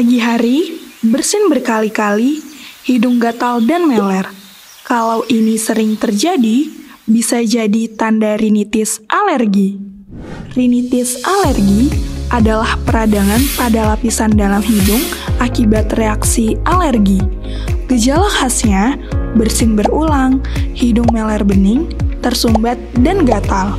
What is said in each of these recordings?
Pagi hari, bersin berkali-kali, hidung gatal dan meler. Kalau ini sering terjadi, bisa jadi tanda rinitis alergi. Rinitis alergi adalah peradangan pada lapisan dalam hidung akibat reaksi alergi. Gejala khasnya bersin berulang, hidung meler bening, tersumbat, dan gatal.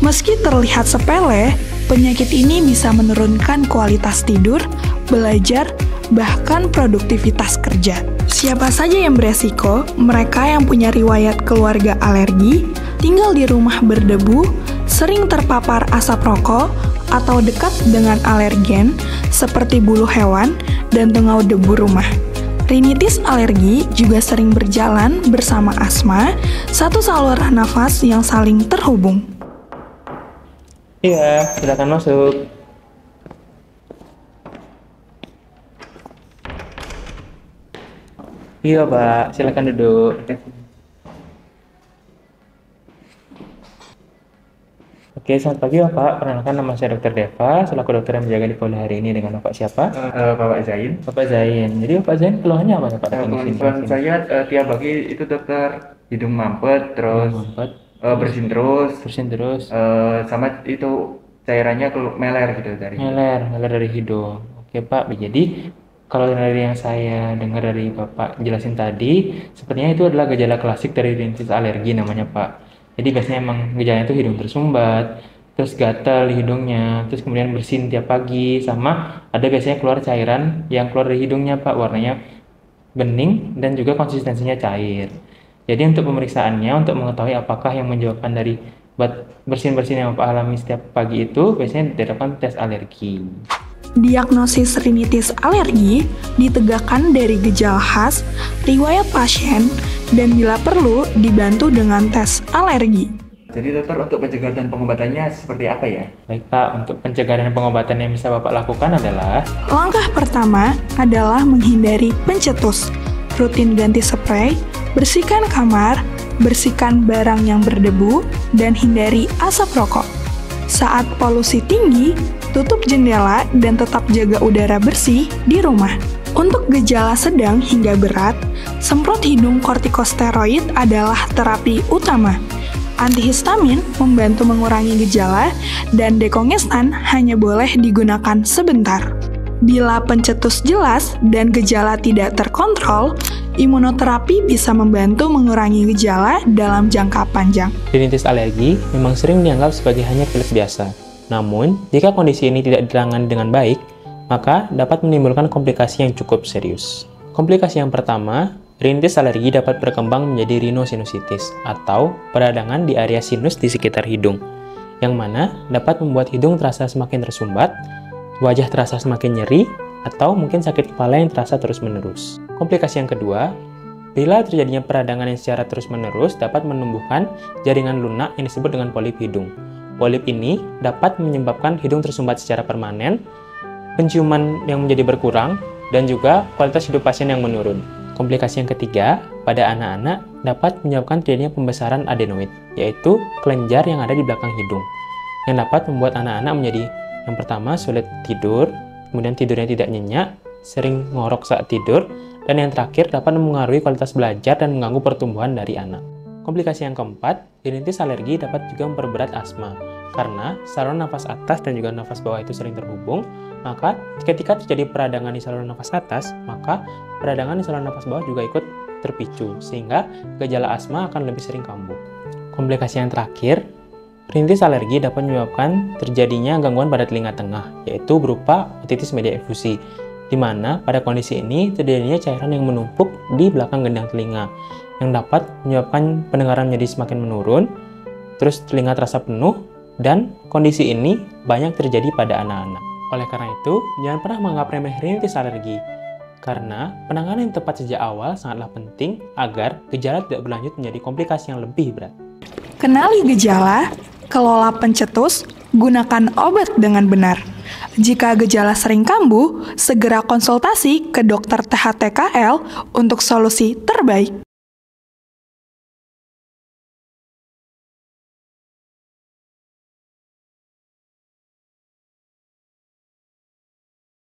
Meski terlihat sepele, penyakit ini bisa menurunkan kualitas tidur, belajar, bahkan produktivitas kerja. Siapa saja yang beresiko? Mereka yang punya riwayat keluarga alergi, tinggal di rumah berdebu, sering terpapar asap rokok, atau dekat dengan alergen seperti bulu hewan dan tungau debu rumah. Rinitis alergi juga sering berjalan bersama asma, satu saluran nafas yang saling terhubung. Iya, silakan masuk. Iya, Pak. Silakan duduk. Oke, selamat pagi, Bapak. Perkenalkan, nama saya Dr. Deva, selaku dokter yang menjaga di poli hari ini. Dengan Bapak siapa? Bapak Zain. Bapak Zain. Jadi Bapak Zain keluhannya apa ya, Pak? Keluhan saya tiap pagi itu dokter hidung mampet, terus Mampet, bersin terus, bersin terus, sama itu cairannya meler gitu dari. meler dari hidung. Oke, Pak. Jadi kalau dari yang saya dengar dari Bapak jelasin tadi, sepertinya itu adalah gejala klasik dari rinitis alergi namanya, Pak. Jadi biasanya emang gejalanya itu hidung tersumbat, terus gatal di hidungnya, terus kemudian bersin tiap pagi, sama ada biasanya keluar cairan yang keluar dari hidungnya, Pak, warnanya bening dan juga konsistensinya cair. Jadi untuk pemeriksaannya, untuk mengetahui apakah yang menyebabkan dari bersin-bersin yang Bapak alami setiap pagi itu, biasanya dilakukan tes alergi. Diagnosis rinitis alergi ditegakkan dari gejala khas, riwayat pasien, dan bila perlu dibantu dengan tes alergi. Jadi dokter, untuk pencegahan dan pengobatannya seperti apa ya? Baik, Pak, untuk pencegahan dan pengobatan yang bisa Bapak lakukan adalah Langkah pertama adalah menghindari pencetus, rutin ganti spray, bersihkan kamar, bersihkan barang yang berdebu, dan hindari asap rokok. Saat polusi tinggi, tutup jendela dan tetap jaga udara bersih di rumah. Untuk gejala sedang hingga berat, semprot hidung kortikosteroid adalah terapi utama. Antihistamin membantu mengurangi gejala dan dekongestan hanya boleh digunakan sebentar. Bila pencetus jelas dan gejala tidak terkontrol, imunoterapi bisa membantu mengurangi gejala dalam jangka panjang. rinitis alergi memang sering dianggap sebagai hanya pilek biasa. Namun, jika kondisi ini tidak ditangani dengan baik, maka dapat menimbulkan komplikasi yang cukup serius. Komplikasi yang pertama, rinitis alergi dapat berkembang menjadi rhinosinusitis atau peradangan di area sinus di sekitar hidung, yang mana dapat membuat hidung terasa semakin tersumbat, wajah terasa semakin nyeri, atau mungkin sakit kepala yang terasa terus-menerus. Komplikasi yang kedua, bila terjadinya peradangan yang secara terus-menerus dapat menumbuhkan jaringan lunak yang disebut dengan polip hidung. Polip ini dapat menyebabkan hidung tersumbat secara permanen, penciuman yang menjadi berkurang, dan juga kualitas hidup pasien yang menurun. Komplikasi yang ketiga, pada anak-anak dapat menyebabkan terjadinya pembesaran adenoid, yaitu kelenjar yang ada di belakang hidung, yang dapat membuat anak-anak menjadi yang pertama sulit tidur, kemudian tidurnya tidak nyenyak, sering ngorok saat tidur, dan yang terakhir dapat mempengaruhi kualitas belajar dan mengganggu pertumbuhan dari anak. Komplikasi yang keempat, rinitis alergi dapat juga memperberat asma. Karena saluran nafas atas dan juga nafas bawah itu sering terhubung, maka ketika terjadi peradangan di saluran nafas atas, maka peradangan di saluran nafas bawah juga ikut terpicu, sehingga gejala asma akan lebih sering kambuh. Komplikasi yang terakhir, rinitis alergi dapat menyebabkan terjadinya gangguan pada telinga tengah, yaitu berupa otitis media efusi, di mana pada kondisi ini terjadinya cairan yang menumpuk di belakang gendang telinga, yang dapat menyebabkan pendengaran menjadi semakin menurun, terus telinga terasa penuh, dan kondisi ini banyak terjadi pada anak-anak. Oleh karena itu, jangan pernah menganggap remeh rinitis alergi, karena penanganan yang tepat sejak awal sangatlah penting agar gejala tidak berlanjut menjadi komplikasi yang lebih berat. Kenali gejala, kelola pencetus, gunakan obat dengan benar. Jika gejala sering kambuh, segera konsultasi ke dokter THTKL untuk solusi terbaik.